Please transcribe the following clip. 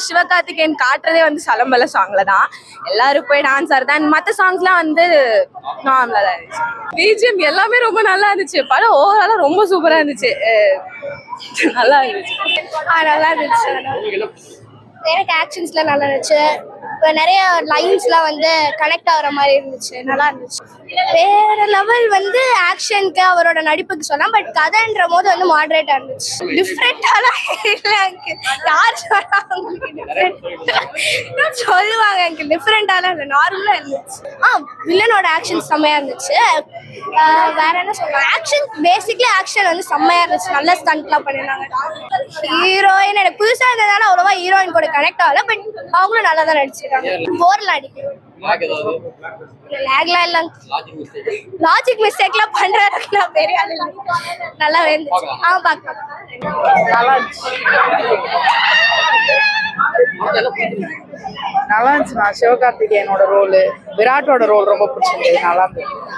சிவகார்த்திகேயன் காட்டுறதே வந்து சலம்பல சாங்ல தான். எல்லாரும் போய் டான்ஸ் ஆடுறது. அண்ட் மற்ற சாங்ஸ்லாம் வந்து நார்மலா தான் இருந்துச்சு. பிஜிஎம் எல்லாமே ரொம்ப நல்லா இருந்துச்சு. படம் ஓவராலா ரொம்ப சூப்பரா இருந்துச்சு. நல்லா இருந்துச்சு. நல்லா இருந்துச்சு. எனக்கு ஆக்ஷன்ஸ்லாம் நல்லா இருந்துச்சு. இப்போ நிறைய லைன்ஸ்லாம் வந்து கனெக்ட் ஆகிற மாதிரி இருந்துச்சு. நல்லா இருந்துச்சு. வேற லெவல் வந்து ஆக்ஷனுக்கு அவரோட நடிப்புக்கு சொல்லலாம். பட் கதைன்ற போது வந்து மாடரேட்டாக இருந்துச்சு. டிஃப்ரெண்டாலாம் இல்லை. யார் சொல்லுவாங்க எனக்கு டிஃப்ரெண்டாலாம் இல்லை, நார்மலாக இருந்துச்சு. வில்லனோட ஆக்ஷன் செம்மையாக இருந்துச்சு. வேற என்ன சொல்லலாம், ஆக்ஷன் பேசிக்லி ஆக்ஷன் வந்து செம்மையாக இருந்துச்சு. நல்ல ஸ்டண்ட்லாம் பண்ணியிருந்தாங்க. ஹீரோயின் எனக்கு புதுசாக இருந்ததுனால அவ்வளோவா ஹீரோயின் கூட கனெக்ட் ஆகல. பட் அவங்களும் நல்லா தான் நடிச்சிருக்காங்க. போர்லாம் அடிக்கும். லாஜிக் மிஸ்டேக்லாம் பண்றதுக்கு நான் பெரிய ஆளு இல்லை. நல்லா இருந்துச்சு. பார்க்கலாம். நல்லா இருந்துச்சு. நல்லா இருந்துச்சுண்ணா. சிவகார்த்திகேயனோட ரோல், விராட்டோட ரோல் ரொம்ப பிடிச்சிருந்தது. நல்லா இருந்துச்சு.